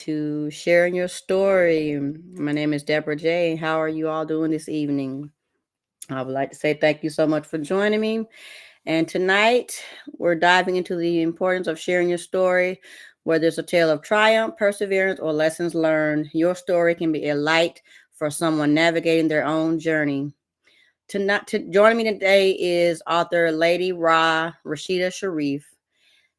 to Sharing Your Story. My name is Deborah J. How are you all doing this evening? I would like to say thank you so much for joining me. And tonight, we're diving into the importance of sharing your story. Whether it's a tale of triumph, perseverance, or lessons learned, your story can be a light for someone navigating their own journey. Joining me today is author Lady Rasheedah Sharif.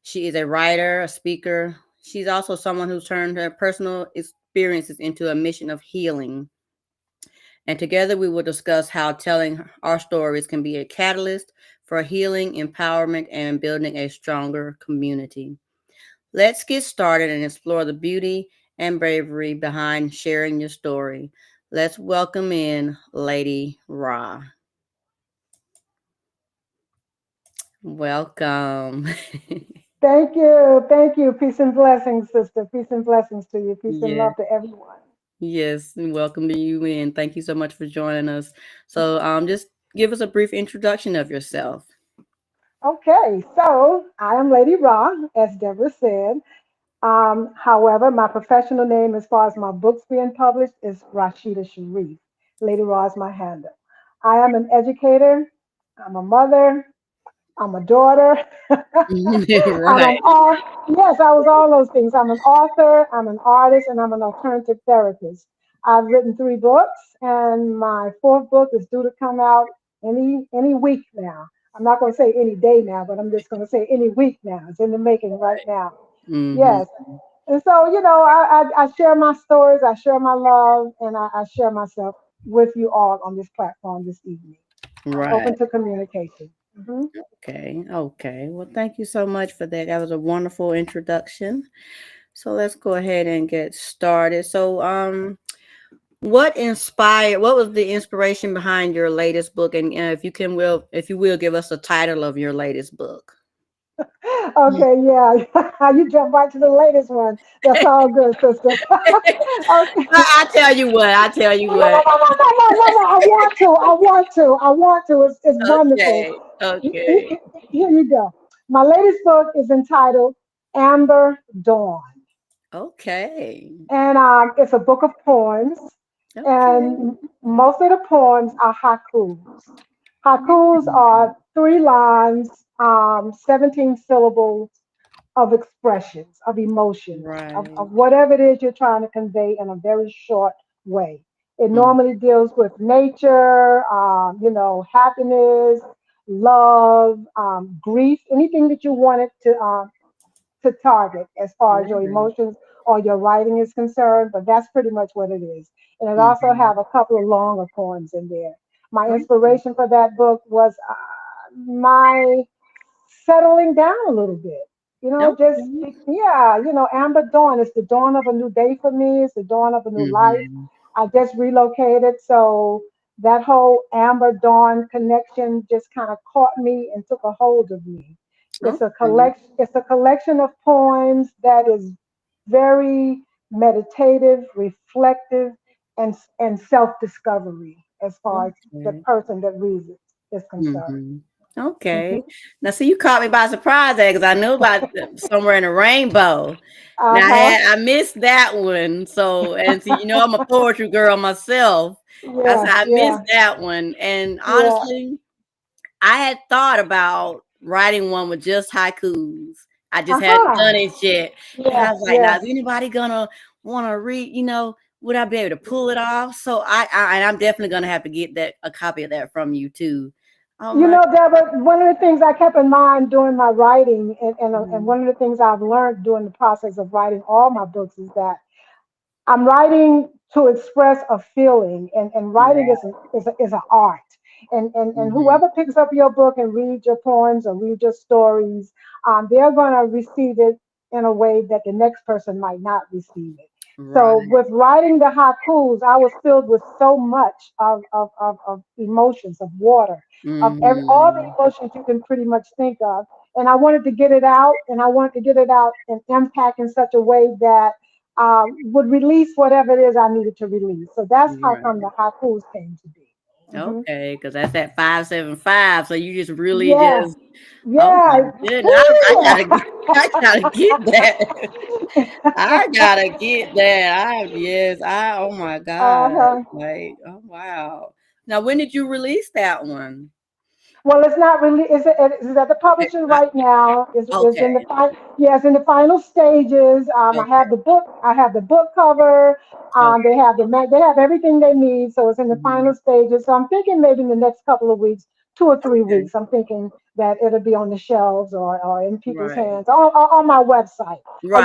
She is a writer, a speaker. She's also someone who's turned her personal experiences into a mission of healing. And together we will discuss how telling our stories can be a catalyst for healing, empowerment, and building a stronger community. Let's get started and explore the beauty and bravery behind sharing your story. Let's welcome in Lady Ra. Welcome. Thank you. Thank you. Peace and blessings, sister. Peace and blessings to you. Peace and Yes. love to everyone. Yes, and welcome to you and thank you so much for joining us. So, just give us a brief introduction of yourself. Okay, so I am Lady Ra, as Deborah said. However, my professional name, as far as my books being published, is Rasheedah Sharif. Lady Ra is my handle. I am an educator. I'm a mother. I'm a daughter. I'm an Right. author. Yes, I was all those things. I'm an author, I'm an artist, and I'm an alternative therapist. I've written 3 books, and my fourth book is due to come out any week now. I'm not going to say any day now, but I'm just going to say any week now. It's in the making right now. Mm-hmm. Yes. And so, I share my stories, I share my love, and I share myself with you all on this platform this evening. I'm Right. open to communication. Mhm. Okay. Okay. Well, thank you so much for that. That was a wonderful introduction. So let's go ahead and get started. So, what was the inspiration behind your latest book? And if you will, give us a title of your latest book. Okay, yeah. You jump right to the latest one. That's all good, sister. Okay. I tell you what. I tell you No, no, no, what. no, no, no, no, no, no. I want to. I want to. I want to. It's wonderful. Okay. Okay. Here you go. My latest book is entitled Amber Dawn. Okay. And it's a book of poems. Okay. And most of the poems are haikus. Haikus are 3 lines, 17 syllables of expressions, of emotions, Right. of whatever it is you're trying to convey in a very short way. It Mm. normally deals with nature, happiness, love, grief, anything that you wanted to target as far as your Right. emotions or your writing is concerned, but that's pretty much what it is. And it also Mhm. have a couple of longer poems in there. My Okay. inspiration for that book was my settling down a little bit. Just Okay. yeah, Amber Dawn. It's the dawn of a new day for me. It's the dawn of a new life. Mhm. I just relocated, so that whole Amber Dawn connection just kind of caught me and took a hold of me. It's a Okay. collection. It's a collection of poems that is very meditative, reflective, and self discovery as far as the Okay. person that reads it is concerned. Mhm. Okay. Mhm. Now, see, you caught me by surprise there because I knew about somewhere in a rainbow. Uh Now, huh. I missed that one. So, and see, I'm a poetry girl myself. I said Yeah, I missed yeah, that one, and yeah. honestly, I had thought about writing one with just haikus. I just hadn't Uh-huh. done it yet. And I Yes, was like, now, is yes. anybody gonna want to read? Would I be able to pull it off? So and I'm definitely gonna have to get that a copy of that from you too. Oh my. Deborah, one of the things I kept in mind during my writing, and Mhm. one of the things I've learned during the process of writing all my books is that I'm writing to express a feeling, and writing Right. is an art. And Mhm. whoever picks up your book and reads your poems or read your stories, they're going to receive it in a way that the next person might not receive it. So Right. with writing the haikus, I was filled with so much of emotions, of water, all the Mhm. emotions you can pretty much think of. And I wanted to get it out, and I wanted to get it out and impact in such a way that would release whatever it is I needed to release. So that's how come Right. the haikus came to be. Hmm. Okay, because that's at 575. So you just really Yeah, just, oh my yeah. goodness, I gotta get, I gotta get that. I gotta get that. Yes, oh my God. Uh-huh. Like, oh wow. Now, when did you release that one? Well, it's not really. Is at the Okay, publishing right now. Is okay, in the yes, in the final stages. I have okay. the book. I have the book cover. Okay. They have they have everything they need. So it's in the final Mhm. stages. So I'm thinking maybe in the next couple of weeks, 2 or 3 weeks. Okay. I'm thinking that it'll be on the shelves or in people's Right. hands on my website. Right.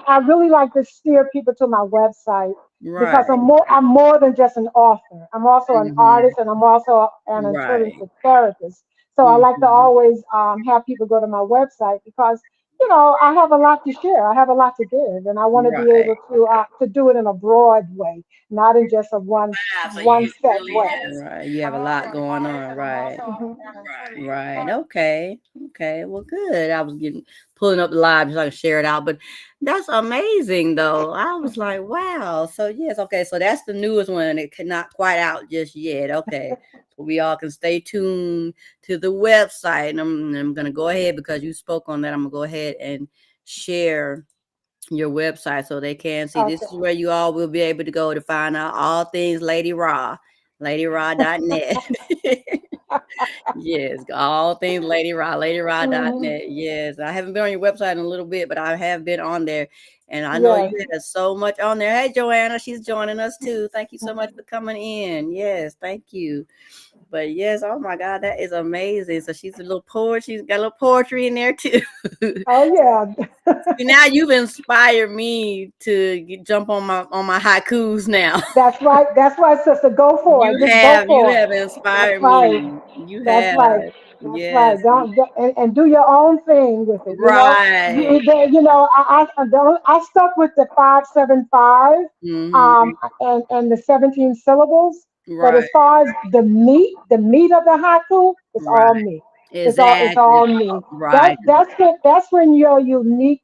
I really like to steer people to my website because Right. I'm more than just an author. I'm also an Mhm. artist and I'm also an Right. alternative therapist. So I like to Mhm. always have people go to my website because I have a lot to share. I have a lot to give, and I want to be Right. able to do it in a broad way, not in just a So one you set really way. have, right. You have a lot going on, right? Hmm. Right. Okay. Okay. Well, good. I was getting pulling up the live so I can share it out, but that's amazing, though. I was like, wow. So yes. Okay. So that's the newest one. It cannot quite out just yet. Okay. So we all can stay tuned to the website, and I'm gonna go ahead because you spoke on that. I'm gonna go ahead and share your website so they can see. This Okay. is where you all will be able to go to find out all things Lady Raw, ladyraw.net. Yes, all things Lady Raw, Hmm. ladyraw.net. Yes, I haven't been on your website in a little bit, but I have been on there, and I know Yes. you have so much on there. Hey, Joanna, she's joining us too. Thank you so much for coming in. Yes, thank you. But yes, oh my God, that is amazing. So she's a little poet. She's got a little poetry in there too. Oh yeah. See, now you've inspired me to jump on my haikus now. That's right. That's right, sister. Go for it. Just go You for it. have That's inspired right. me. You That's have. right. That's right. Yes. And do your own thing with it. Right. I stuck with the 575 Mm-hmm. and the 17 syllables. But Right. as far as the meat of the haiku, it's all Right. me. It's Exactly. all me. Right. That's when your unique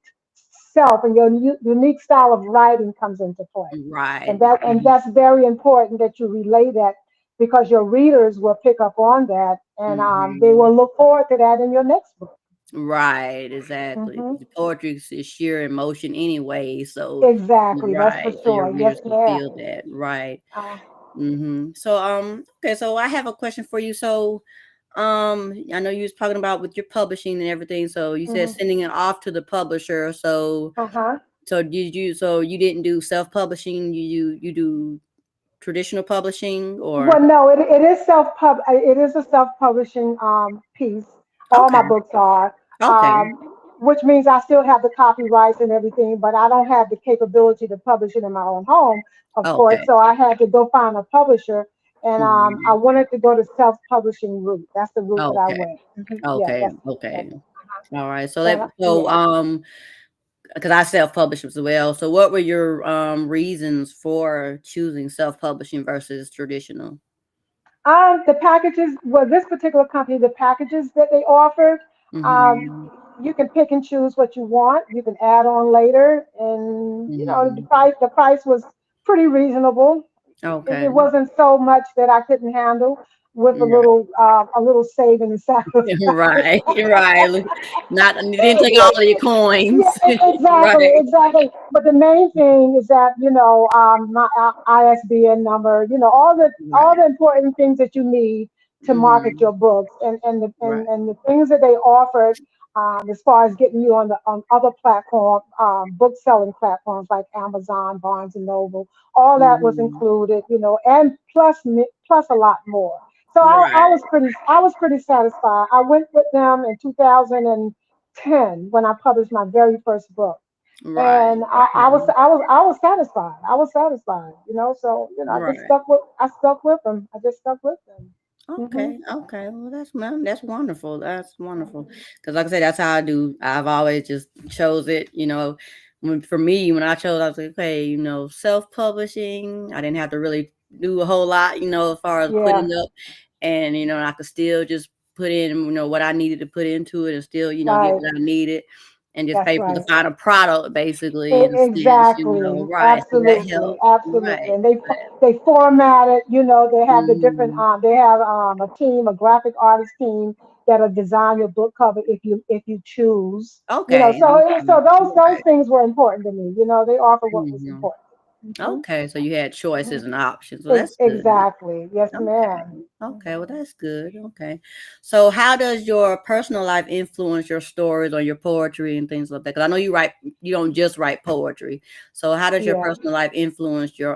self and your unique style of writing comes into play. Right. And that's very important that you relay that because your readers will pick up on that and they Mm-hmm. will look forward to that in your next book. Right. Exactly. Hmm. 'Cause the poetry is sheer emotion anyway. So Exactly, that's for right. So your sure. Yes, readers will yeah. feel that. Right. Uh, So okay, so I have a question for you. So I know you was talking about with your publishing and everything. So you said hmm. sending it off to the publisher. Uh-huh. So you didn't do self-publishing, you do traditional publishing or Well, no, it is a self-publishing piece. All my okay. books are, Okay. which means I still have the copyrights and everything, but I don't have the capability to publish it in my own home, of course. Okay. So I had to go find a publisher, and I Mhm. wanted to go the self-publishing route. That's the route that I Okay. went. Hmm. Yeah, Okay. that's Okay. All right. So and yeah. because I self-publish as well. So what were your reasons for choosing self-publishing versus traditional? The packages, well, this particular company, the packages that they offered, um, Mhm. you can pick and choose what you want. You can add on later, and Mhm. the price was pretty reasonable. It Okay. wasn't so much that I couldn't handle with a little saving and sacrifice. Right, right. Not you didn't take all of your Yeah, coins. exactly, Right, exactly. But the main thing is that my ISBN number, all right. the important things that you need to market Mhm. your books, Right. and the things that they offered, as far as getting you on other book selling platforms like Amazon, Barnes and Noble, all that was Mhm. included, and plus a lot more. So Right, I was pretty satisfied. I went with them in 2010 when I published my very first book, right. and Okay. I was satisfied. I was satisfied, So Right. I stuck with them. I just stuck with them. Hmm. Okay, okay. Well, that's wonderful. That's wonderful. Because, like I said, that's how I do. I've always just chose it. For me, when I chose, I was like, okay, self-publishing. I didn't have to really do a whole lot, as far as Yeah, putting up, and I could still just put in, what I needed to put into it, and still, get right. what I needed. and just That's pay for the right. final product basically in a sense, Exactly, right. So that absolutely, helps. absolutely. Right. And they format it. They have the different. Mm-hmm. They have a team, a graphic artist team that'll design your book cover if you choose. Okay. So those Right. things were important to me. They offer what was Mm-hmm. important. Hmm. Okay. So you had Hmm. choices and options. Well, that's good. Exactly. Yes, Okay. ma'am. Okay. Well, Hmm. that's good. Okay. So, how does your personal life influence your stories or your poetry and things like that? Because I know you write. You don't just write poetry. So, how does your Yeah. personal life influence your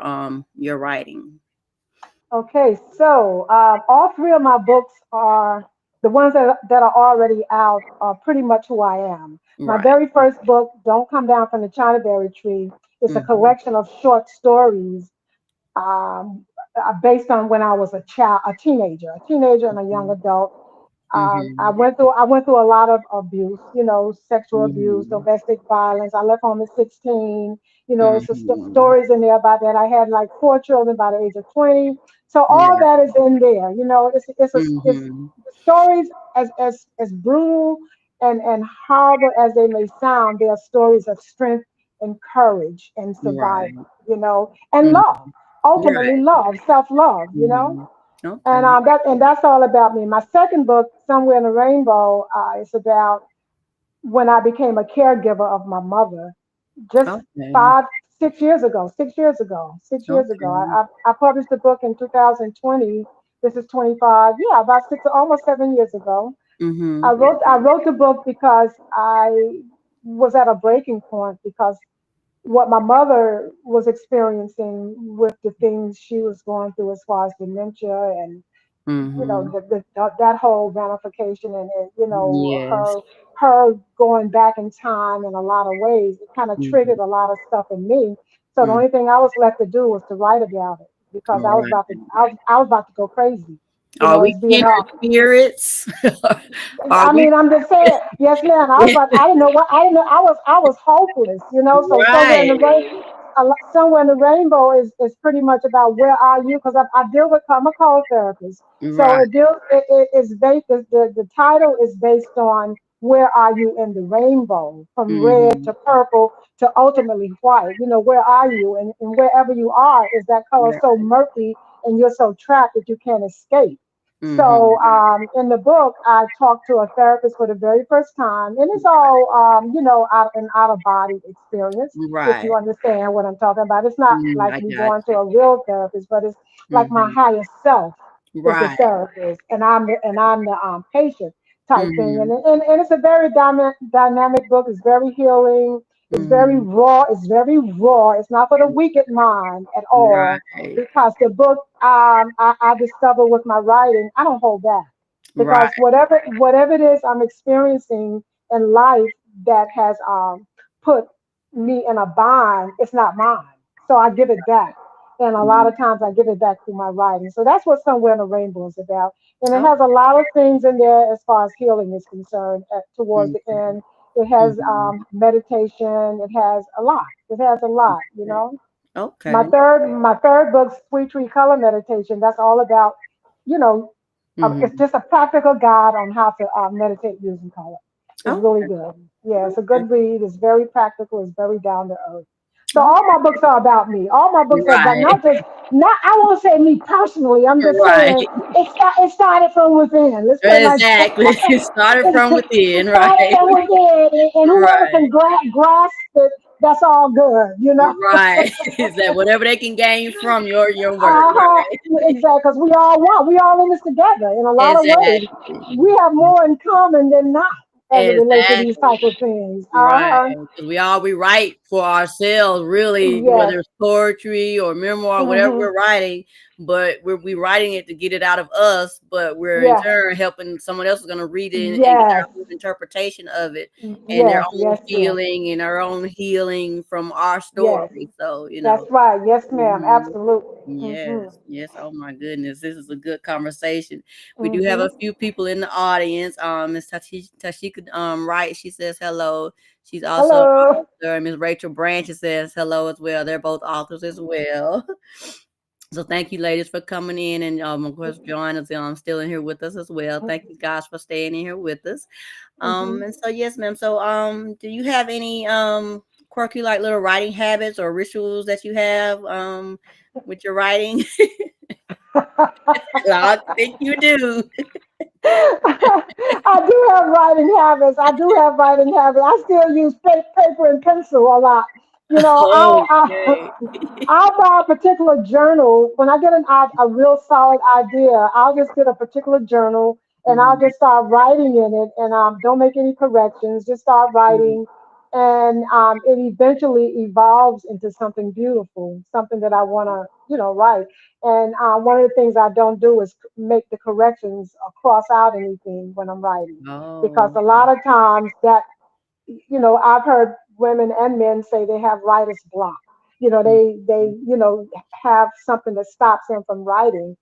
writing? Okay, so all three of my books are the ones that are already out are pretty much who I am. My Right. very first book, Don't Come Down from the Chinaberry Tree, is a Mm-hmm. collection of short stories um, based on when I was a teenager and a young adult. I Mm-hmm. went through a lot of abuse, sexual abuse, Mm-hmm. domestic violence. I left home at 16. It's Mm-hmm. stories in there about that. I had like four children by the age of 20. So all Right. that is in there. It's Mm-hmm. the stories as brutal and horrible as they may sound. They are stories of strength and courage and Right. survival. And Mm-hmm. love. Ultimately, Right. love, self-love. Mm-hmm. And Okay. that's all about me. My second book, Somewhere in the Rainbow, is about when I became a caregiver of my mother, just Okay. 6 years ago. 6 years ago. 6 years ago, Okay. I published the book in 2020. This is 25. Yeah, about six, almost 7 years ago. Mm-hmm. I wrote the book because I was at a breaking point because what my mother was experiencing with the things she was going through as far as dementia and Mm-hmm. that whole ramification and Yes. her going back in time in a lot of ways, it kind of Mm-hmm. triggered a lot of stuff in me. So the Mm-hmm. only thing I was left to do was to write about it because All right. I was about to go crazy. Are we It's being kindred all. spirits? Are I we? mean, I'm just saying, yes, ma'am. I didn't know what, I didn't know, I was hopeless, so Right. somewhere in the rainbow is pretty much about where are you? Because I deal with, I'm a call therapist. So Right. it is based, the title is based on where are you in the rainbow from red Mm-hmm. to purple to ultimately white, where are you? And wherever you are, is that color so Right. murky and you're so trapped that you can't escape. So Mm-hmm. in the book, I talked to a therapist for the very first time, and it's all out of body experience. If you Right. understand what I'm talking about, it's not like I me got going to you. a real therapist, but it's like my Mm-hmm. higher self is the Right. therapist, and I'm the patient type thing. Mm-hmm. And it's a very dynamic book. It's very healing. It's very Mm-hmm. raw. It's very raw. It's not for the weak at mind at all Right. because the book I discover with my writing, I don't hold back Right. because whatever it is I'm experiencing in life that has put me in a bind, it's not mine. So I give it back. And a lot of times I give it back through my writing. So that's what Somewhere in the Rainbow is about. And it Oh. has a lot of things in there as far as healing is concerned towards the Mm-hmm. end. It has Mm-hmm. meditation. It has a lot. It has a lot. Okay. My third book, Sweet Tree Color Meditation, that's all about, you know, it's Mm-hmm. just a practical guide on how to meditate using color. It's really Okay. good. Yeah, it's a Okay. good read. It's very practical. It's very down to earth. So all Okay. my books are about me. All my books are about Right. not I won't say me personally. I'm just Right. saying it started from within. Let's put it like that. Exactly. It started from within, It right? started from within, and whoever Right. can grasp it, that's all good. Right. Is that whatever they can gain from your work, Uh-huh. right? Exactly, because we all want, we all in this together in a lot of ways. Exactly. We have more in common than not as it relates to these type Exactly. of things. Right. Uh-huh. Because we write for ourselves, really, Yes. whether it's poetry or memoir, whatever Hmm. we're writing, but we writing it to get it out of us, but we're in Yes. turn helping someone else is going to read it and get their Yes. own interpretation of it and their Yes. own Yes. Yes. feeling and their own healing from our Yes. story. So, you know. That's right. Yes, ma'am. Mhm. Absolutely. Hmm. Yes, yes. Oh my goodness, this is a good conversation. We do have Hmm. a few people in the audience. Miss Tashika Wright, she says hello. She's also an Hello. author. Miss Rachel Branch says hello as well. They're both authors as well. So thank you, ladies, for coming in and of course joining us. Still in here with us as well. Thank you guys for staying in here with us. Mhm. And so yes, ma'am. So do you have any quirky like little writing habits or rituals that you have with your writing? I think you do. I do have writing habits. I do have writing habits. I still use paper and pencil a lot. You know, Okay. I'll buy a particular journal when I get a real solid idea. I'll just get a particular journal and I'll Mhm, just start writing in it, and don't make any corrections. Just start mhm. writing, and it eventually evolves into something beautiful, something that I want to, write. And one of the things I don't do is make the corrections or cross out anything when I'm writing, because Oh, a lot of times that, I've heard women and men say they have writer's block. They have something that stops them from writing.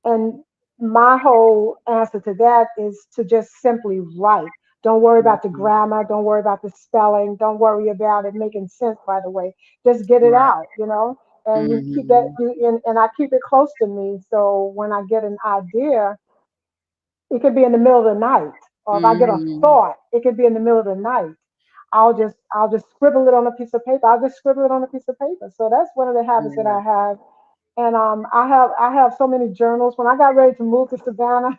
And my whole answer to that is to just simply write. Don't worry about the mhm. grammar. Don't worry about the spelling. Don't worry about it making sense right away. Just get it Right. out. And you keep that Mhm. and I keep it close to me. So when I get an idea, it could be in the middle of the night. Or if I get a Mhm. thought, it could be in the middle of the night. I'll just scribble it on a piece of paper. I'll just scribble it on a piece of paper. So that's one of the habits that I Right. have. And I have so many journals. When I got ready to move to Savannah,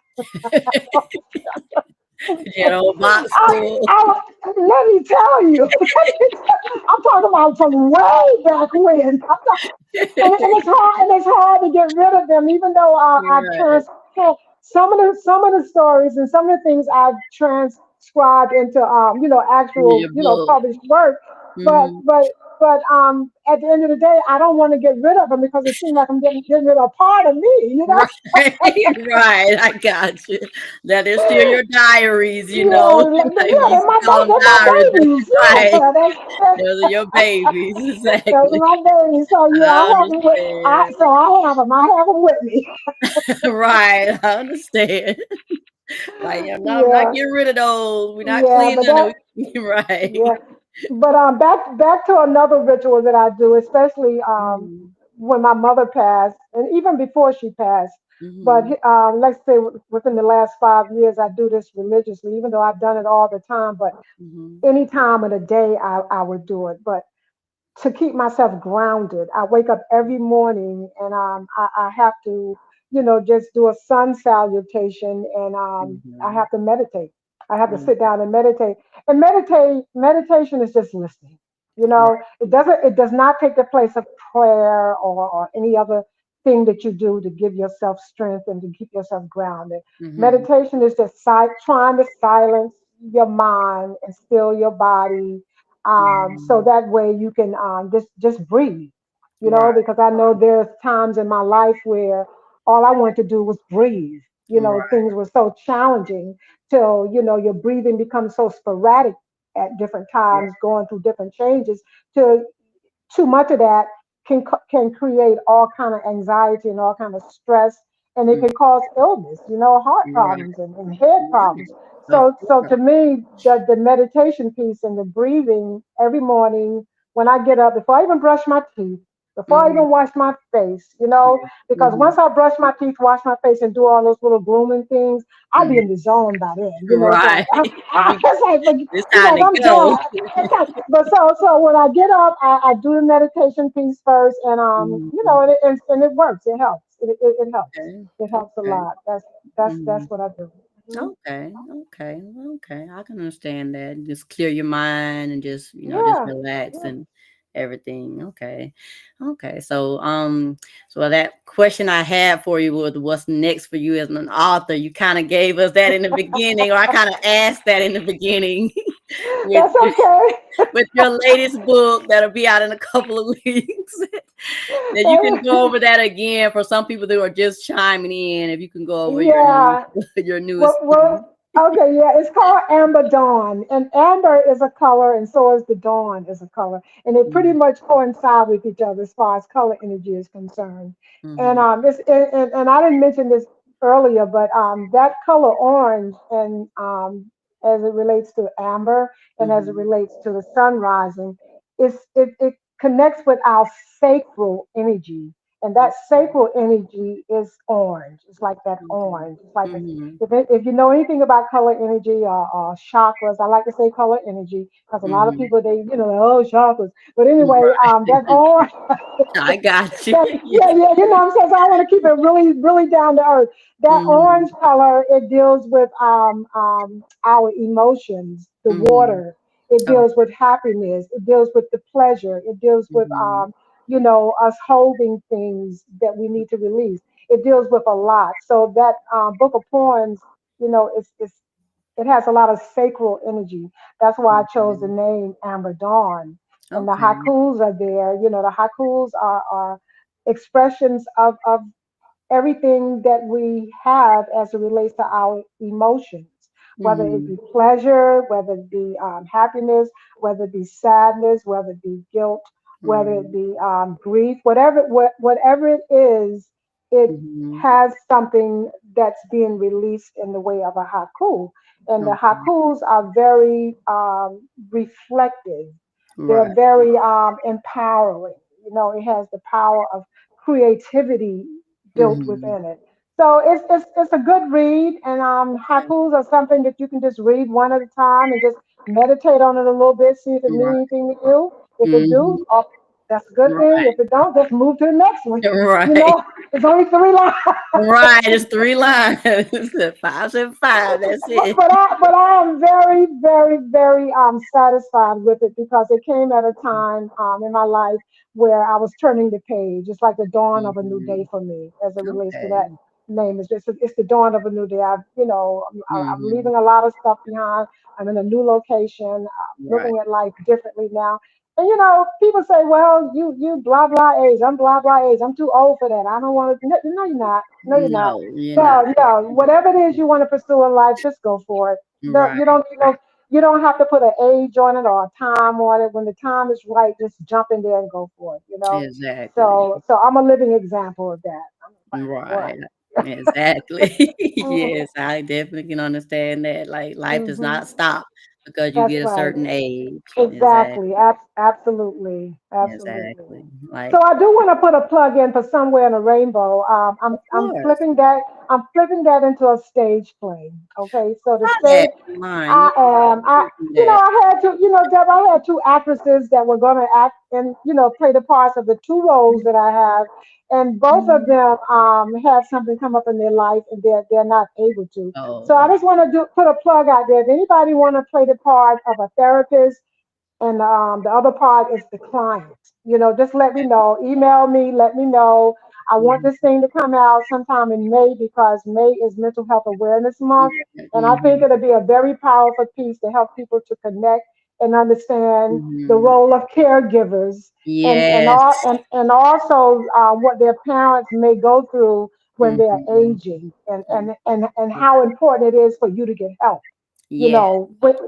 You know, box full. let me tell you, I'm talking about from way back when. And it's hard, to get rid of them, even though I've Right. some of the stories and some of the things I've transcribed into In actual your book. published work. But Mhm. but but at the end of the day, I don't want to get rid of them because it seems like I'm getting rid of a part of me. Right. Right. I got you. That is still your diaries, you Yeah, know. Like yeah, we used to call them they're my diaries. But babies. right. Yeah, Those are your babies. those are Exactly. my babies. So yeah, I I have them with. understand. I have them. I have them with me. Right. I understand. Like, yeah, no, I'm not Yeah, getting rid of those. We're not yeah, cleaning but them. that, Right. yeah, but back to another ritual that I do, especially Mhm. when my mother passed, and even before she passed. But Mhm. let's say within the last 5 years, I do this religiously, even though I've done it all the time. But Mhm. any time of the day, I would do it. But to keep myself grounded. I wake up every morning and I have to, just do a sun salutation, and I Mhm. have to meditate. I have to Mhm. sit down and meditate. And meditation is just listening. Right. It does not take the place of prayer or any other thing that you do to give yourself strength and to keep yourself grounded. Mhm. Meditation is just trying to silence your mind and still your body, so Mhm. that way you can just breathe. Right. Because I know there's times in my life where all I wanted to do was breathe. Right. Things were so challenging till your breathing becomes so sporadic at different Right. times, going through different changes, till too much of that can create all kind of anxiety and all kind of stress, and it Mhm. can cause illness, heart Right. problems and head Right. problems. Of So course. to me, the meditation piece and the breathing every morning when I get up, before I even brush my teeth, before I Mhm. even wash my face, because Mhm. once I brush my teeth, wash my face, and do all those little grooming things, I'll be Mhm. in the zone by then. It's like Right. it's like It's it's time like to I'm go. done. But so when I get up, I do the meditation piece first, and Mhm. and it works. It helps. It helps. Okay. It helps a Okay. lot. That's Mhm. what I do. Mhm. Okay, okay, okay. I can understand that. Just clear your mind and just Yeah, relax yeah. and everything. Okay. Okay. So that question I had for you was what's next for you as an author. You kind of gave us that in the beginning, or I kind of asked that in the beginning with That's okay. with your latest book that'll be out in a couple of weeks. That you can go over that again for some people who are just chiming in. If you can go over your new Yeah. your newest Well, piece. okay, yeah, it's called Amber Dawn, and amber is a color, and so is the dawn is a color, and they pretty Mhm, much coincide with each other as far as color energy is concerned. And mhm, I didn't mention this earlier, but that color orange, and as it relates to amber, and as it mhm, relates to the sun rising, it connects with our sacral energy. And that sacral energy is orange. It's like that Okay. orange. It's like Mhm. if you know anything about color energy or chakras, I like to say color energy because a lot of Mhm. people they oh chakras. But anyway, Right. that orange I got you. that, yeah, yeah, you know what I'm saying? So I want to keep it really, really down to earth. That orange Mhm. color, it deals with our emotions, the Mhm. water. It Oh. deals with happiness. It deals with the pleasure. It deals with Mhm. us holding things that we need to release. It deals with a lot. So that book of poems, it has a lot of sacral energy. That's why I chose the Mhm. name Amber Dawn. And the Okay. haikus are there. The haikus are expressions of everything that we have as it relates to our emotions, whether it be Mhm. pleasure, whether it be happiness, whether it be sadness, whether it be guilt, whether it Right. be grief, whatever it is, it Mhm. has something that's being released in the way of a haiku. And the Okay. haikus are very reflective. They're Right. very empowering. It has the power of creativity built Mhm. within it. So it's a good read, and Okay. haikus are something that you can just read one at a time and just meditate on it a little bit, see if it means Right. anything to you. If it Mhm. do, oh, that's a good thing. Right. If it don't, just move to the next one. You Right. know, it's only three lines. Right. It's three lines. 5 and 5. That's but, it. but I am very, very, very satisfied with it because it came at a time in my life where I was turning the page. It's like the dawn of a new day Mhm. for me as it relates to that Okay. name. It's the dawn of a new day. I'm Mhm. leaving a lot of stuff behind. I'm in a new location. I'm Right. looking at life differently now. And people say, "Well, you blah blah age. I'm blah blah age. I'm too old for that. I don't want to." No, no, you're not. No, you're not. No, you're not. No, no. Whatever it is you want to pursue in life, just go for it. No, Right. you don't have to put an age on it or a time on it. When the time is right, just jump in there and go for it. Exactly. So I'm a living example of that. I'm Right. one. Exactly. Mhm, Yes, I definitely can understand that. Like, life does mhm. not stop because you That's get a right. certain age. Exactly. Exactly. Absolutely. Absolutely. Exactly. So Like, I do want to put a plug in for Somewhere in a Rainbow. of I'm course. flipping that. I'm flipping that into a stage play. Okay. So the Try that stage. online. I Yeah, am. you do that. I had to. Deb, I had two actresses that were going to act and play the parts of the two roles that I have, and both of Mhm. them have something come up in their life and they're not able to. So I Oh, just want to put a plug out there. If anybody want to play the part of a therapist and the other part is the client. Just let me know. Email me. Let me know. I want mhm. this thing to come out sometime in May because May is Mental Health Awareness Month, Yeah. and I think Mhm. it'll be a very powerful piece to help people to connect and understand the Mhm. role of caregivers Yes. and also what their parents may go through when they're Mhm. aging and how important it is for you to get help, Yeah.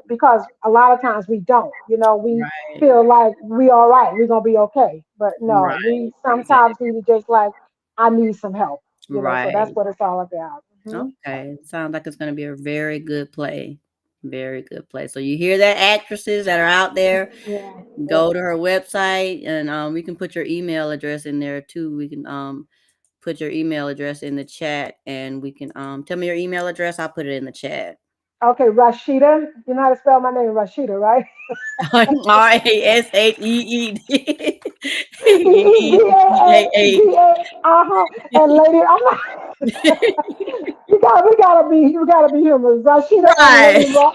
because a lot of times we don't. We Right. feel like we all right, we're gonna be okay, but no, Right. we sometimes Exactly. need to just like, I need some help. So that's Right. what it's all about. Okay. Sounds like it's going to be a very good play. Very good play. So you hear that, actresses that are out there, Yeah, go yeah. to her website, and we can put your email address in there too. We can put your email address in the chat, and we can tell me your email address. I'll put it in the chat. Okay, Rashida, you know how to spell my name, Rashida, right? Rasheed. E-E-D-A-A-D-A, uh-huh. And lady, I'm not, we gotta be humorous. Rashida and Right. Lady Raw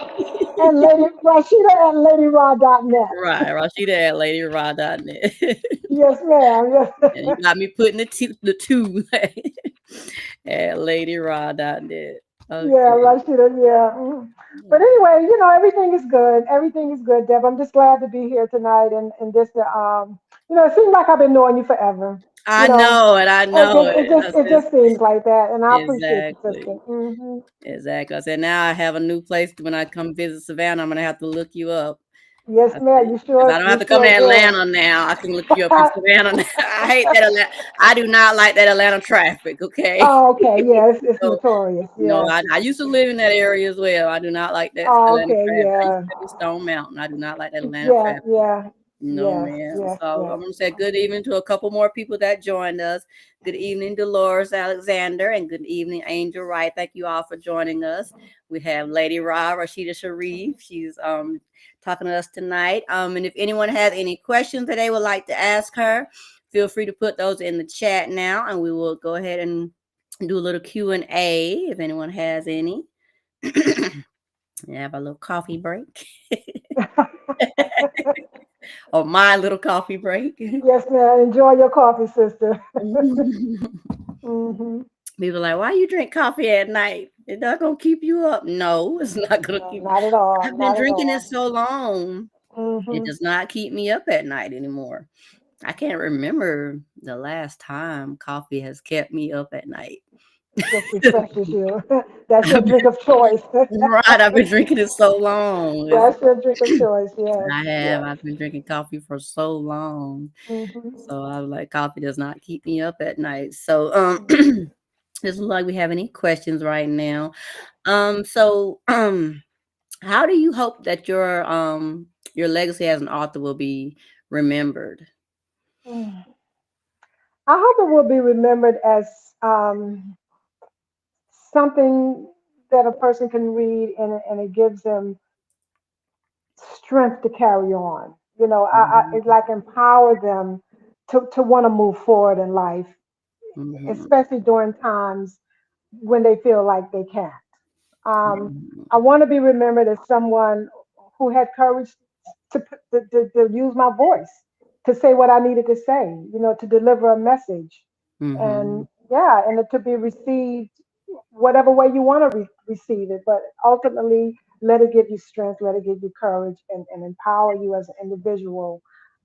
and Lady Rashida and LadyRaw.net. Right. Rashida at ladyrod.net. Yes, ma'am. Yes. And you got me putting the two at ladyrod.net. Yeah, Okay. Rashida, yeah. But anyway, everything is good. Everything is good, Deb. I'm just glad to be here tonight and just it seems like I've been knowing you forever. I You know, know it. I it know just it. it just I it said, just seems like that, and I appreciate you, exactly. sister. Exactly. I said, now I have a new place. When I come visit Savannah, I'm going to have to look you up. Yes, I ma'am. said, You because I sure don't have you to come to sure will. Atlanta now. I can look you up in Savannah now. I hate that Atlanta. I do not like that Atlanta traffic, okay? Oh, okay. Yeah, it's So, notorious. no, Yes. I used to live in that area as well. I do not like that Oh, Atlanta okay. traffic. I used Yeah. to live in Stone Mountain. I do not like that Atlanta Yeah. traffic. Yeah. No, Yes, ma'am. yes, So I'm yes. gonna say good evening to a couple more people that joined us. Good evening, Dolores Alexander, and good evening, Angel Wright. Thank you all for joining us. We have Lady Rasheedah Sharif. She's talking to us tonight. And if anyone has any questions that they would like to ask her, feel free to put those in the chat now, and we will go ahead and do a little Q&A if anyone has any. Have a little coffee break. Or my little coffee break. Yes, ma'am. Enjoy your coffee, sister. Hmm. People are like, why you drink coffee at night? It's not gonna keep you up. No, it's not gonna No, keep. not at all. I've been Not at drinking it all. so long, it Hmm. does not keep me up at night anymore. I can't remember the last time coffee has kept me up at night. Just refreshes you. That's your drink of choice. Right, I've been drinking it so long. That's your drink of choice. Yes, I have. yes. I've been drinking coffee for so long. Hmm. So I was like, coffee does not keep me up at night. So doesn't look like we have any questions right now. So how do you hope that your legacy as an author will be remembered? I hope it will be remembered as something that a person can read and it gives them strength to carry on. It Mhm, like empower them to want to move forward in life, mhm, especially during times when they feel like they can't. Um, mhm, I want to be remembered as someone who had courage to use my voice, to say what I needed to say, to deliver a message. mhm, And yeah, and it to be received whatever way you want to receive it. But ultimately, let it give you strength, let it give you courage, and empower you as an individual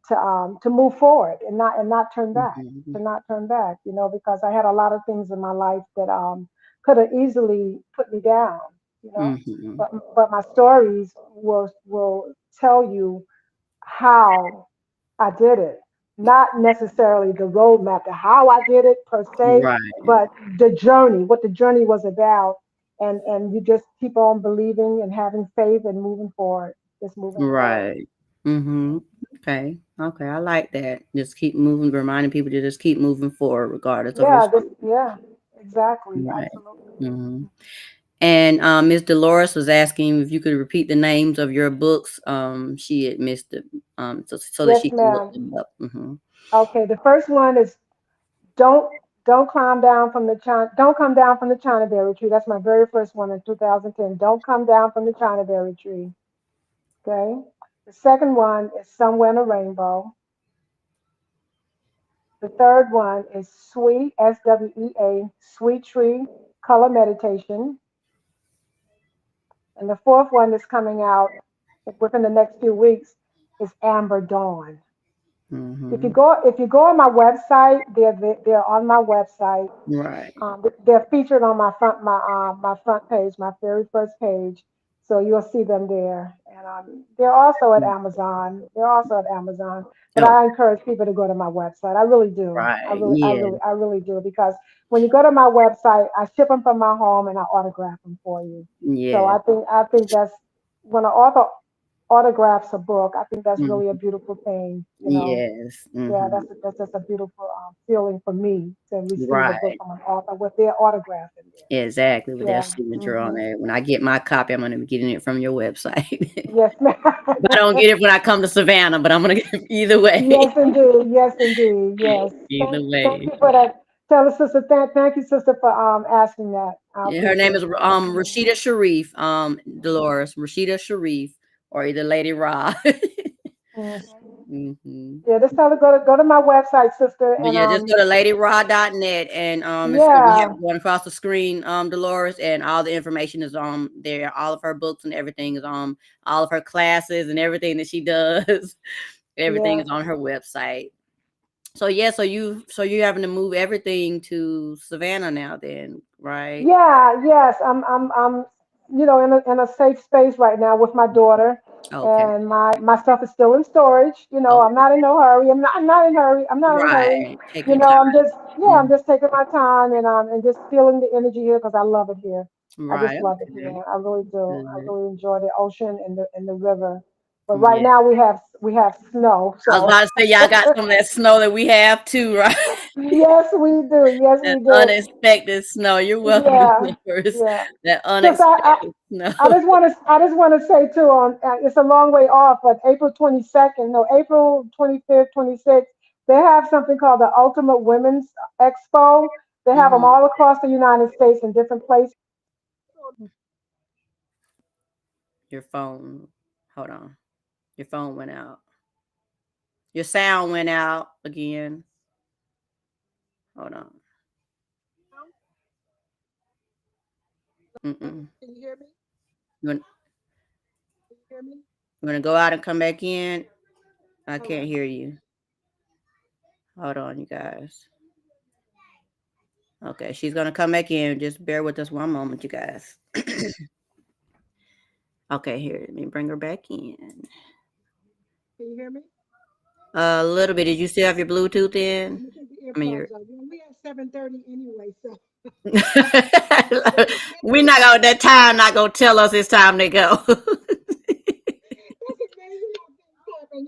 to move forward and not turn back, mhm, to not turn back. Because I had a lot of things in my life that could have easily put me down. You know, mhm. but my stories will tell you how I did it. Not necessarily the roadmap to how I did it per se, Right, but the journey, what the journey was about. And you just keep on believing and having faith and moving forward, just moving forward. right. Mhm. Okay, okay, I like that. Just keep moving, reminding people to just keep moving forward regardless of your story. Yeah, exactly, Right. absolutely. Mhm. And Miss Dolores was asking if you could repeat the names of your books. She had missed it, so that Yes, she can look ma'am. them up. Hmm. Okay, the first one is don't don't climb down from the don't come down from the Chinaberry tree. That's my very first one in 2010. Don't come down from the Chinaberry tree. Okay. The second one is somewhere in a rainbow. The third one is sweet, SWEA, sweet tree color meditation. And the fourth one that's coming out within the next few weeks is Amber Dawn. Hmm. If you go on my website, they're on my website. Right. They're featured on my front page, my very first page. So you'll see them there, and they're also at Amazon. They're also at Amazon. But Oh, I encourage people to go to my website. I really do. right. Yeah. I really do because when you go to my website, I ship them from my home and I autograph them for you. So Yeah. I think that's when an author autographs a book. I think that's really a Mhm. beautiful thing. Yes. Yeah, Hmm. that's just a beautiful feeling for me to receive a book Right. from an author with their autograph in Exactly. With there. their Yeah. signature on Hmm. there. When I get my copy, I'm going to be getting it from your website. Yes, ma'am. If I don't get it when I come to Savannah, but I'm going to get it either way. Yes, indeed. Yes, indeed. Yes. Either Thank way. you for that. Tell us, sister. Thank you, sister, for asking that. I Yeah, her name is appreciate that. Rasheedah Sharif, Dolores, Rasheedah Sharif, or either Lady Ra. Hmm. Hmm. Yeah, just tell her go to my website, sister, But and yeah, just go to ladyra.net and we have yeah, it going across the screen, Dolores, and all the information is on there. All of her books and everything is on all of her classes and everything that she does. Everything yeah. is on her website. So yeah, so you having to move everything to Savannah now then, right? Yeah, yes, I'm, in a safe space right now with my daughter, Okay. and my stuff is still in storage. I'm Okay. not in no hurry. I'm not in hurry. I'm not in a hurry. Right. Take your time. I'm just, yeah, I'm Mhm. just taking my time and just feeling the energy here because I love it here. I Right. just love it here. Okay. I really do. I Good. really enjoy the ocean and the river. But right Yeah. now we have snow. I was So about to say y'all got some of that snow that we have too, right? yes, we do. Yes, That we do. unexpected snow. You're welcome to Yeah, go first. yeah. That Since unexpected snow. I just want to say too on it's a long way off, but April 22nd, no, April 25th, 26th, they have something called the Ultimate Women's Expo. They have them Hmm. all across the United States in different places. Your phone. Hold on. Your phone went out. Your sound went out again. Hold on. Mm-mm. Can you hear me? You want, Can you hear me? you want to go out and come back in? I Hold on. can't hear you. Hold on, you guys. Okay, she's gonna come back in. Just bear with us one moment, you guys. Okay, here. Let me bring her back in. Can you hear me? A little bit. Did you still have your Bluetooth in? Let me take the I mean, your. earplugs off. Well, we at 7:30 anyway, so We're not gonna. That time not gonna tell us it's time to go. that's amazing how things happen.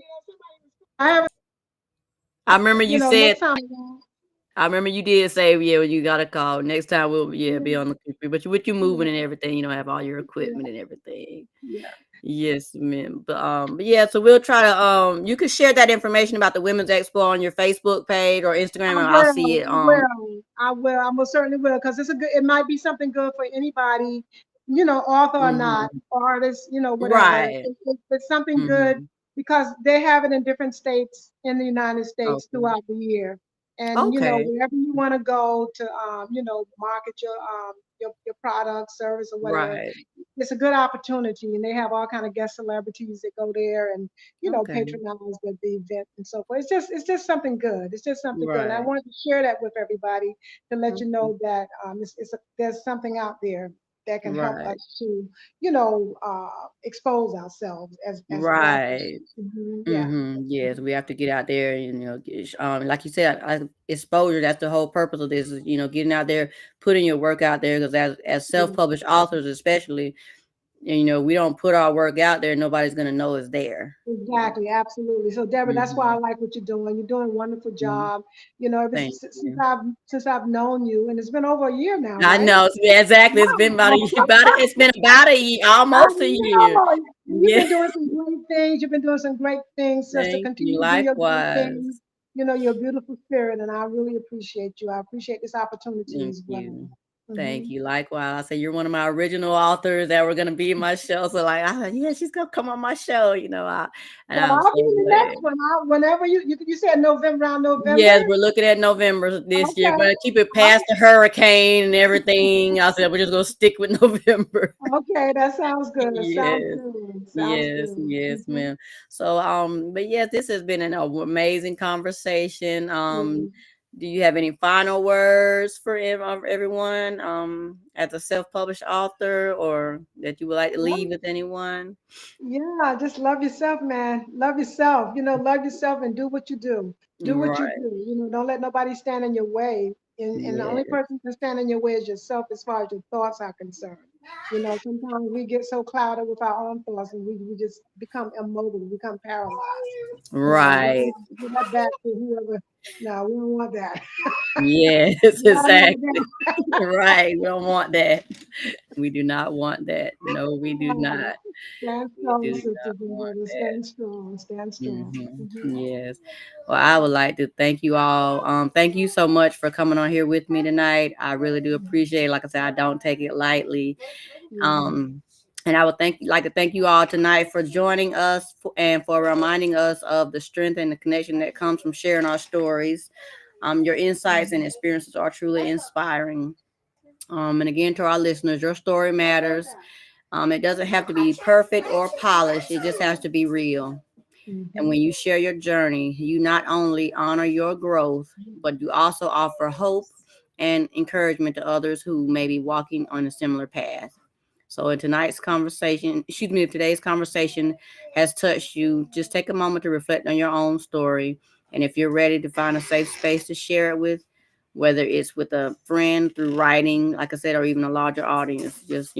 I haven't, I remember you said. next time around. I remember you did say, yeah, when you got a call. Next time we'll, yeah, be Yeah, on the computer. But with you moving and yeah, everything, have all your yeah, equipment and everything. yeah. Yes, ma'am. But yeah, so we'll try to you can share that information about the Women's Expo on your Facebook page or Instagram, I and I'll will, see it. I will, I will. I most certainly will, because it's a good. It might be something good for anybody, author or not, Mhm. artist, whatever. Right. It's something good Mhm. because they have it in different states in the United States Okay. throughout the year, and Okay. wherever you want to go to, market your product, service, or whatever, Right. it's a good opportunity, and they have all kind of guest celebrities that go there and Okay. patronize the event and so forth. It's just something good. It's just something good, and I Right. wanted to share that with everybody to let you Okay. know that there's something out there that can help Right. us to expose ourselves as authors. Right. Yeah. Yes, we have to get out there and like you said, exposure. That's the whole purpose of this. Is getting out there, putting your work out there. Because as Yeah. self-published authors, especially, we don't put our work out there, nobody's gonna know it's there. Exactly, absolutely. So, Deborah, that's why I Hmm. like what you're doing. You're doing a wonderful Hmm. job. Ever Thank since you. I've known you, and it's been over a year now, I right? know. Yeah, exactly. It's been about a Wow. year. It's been about a year, I almost a year. know. You've Yeah. been doing some great things. You've been doing some great things, sister. Thank you. Continue to do your great things. Likewise. You're a beautiful spirit, and I really appreciate you. I appreciate this opportunity Thank as well. you. Hmm. Thank you. Likewise. I say you're one of my original authors that were gonna be in my show. So like, yeah, she's gonna come on my show. And Well, I'm I'll be so in the glad. next one. Whenever you said November, around November. Yes, we're looking at November this year. Okay. Gonna keep it past the hurricane and everything. I said we're just gonna stick with November. Okay, that sounds good. Sounds Yes. good. Sounds Yes, good. yes, Hmm. ma'am. So, but yes, this has been an amazing conversation. Yeah. Do you have any final words for everyone, as a self-published author, or that you would like to leave with anyone? Yeah, just love yourself, man. Love yourself. Love yourself and do what you do. Do what you Right. do. Don't let nobody stand in your way. And the only Yes. person can stand in your way is yourself as far as your thoughts are concerned. Sometimes we get so clouded with our own thoughts and we just become immobile, we become paralyzed. Right. Give that back to whoever. No, we don't want that. Yes, We gotta have exactly. that. Right. We don't want that. We do not want that. No, we do not. Stand We do strong, sister. not want Brother. that. Stand strong. Stand strong. Yes. Well, I would like to thank you all. Thank you so much for coming on here with me tonight. I really do appreciate it. Like I said, I don't take it lightly. Yeah. Um, and I would like to thank you all tonight for joining us and for reminding us of the strength and the connection that comes from sharing our stories. Your insights and experiences are truly inspiring. And again, to our listeners, your story matters. It doesn't have to be perfect or polished. It just has to be real. And Hmm. when you share your journey, you not only honor your growth, but you also offer hope and encouragement to others who may be walking on a similar path. So, in tonight's conversation, excuse me, if today's conversation has touched you, just take a moment to reflect on your own story. And if you're ready to find a safe space to share it with, whether it's with a friend through writing, like I said, or even a larger audience, just,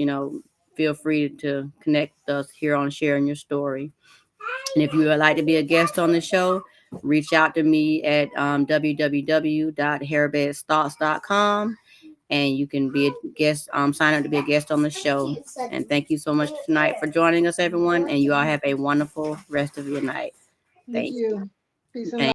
feel free to connect us here on sharing your story. And if you would like to be a guest on the show, reach out to me at www.hairbedsthoughts.com, and you can be a guest, sign up to be a guest on the show. And thank you so much tonight for joining us, everyone. And you all have a wonderful rest of your night. You Thank you. too. Peace and Thank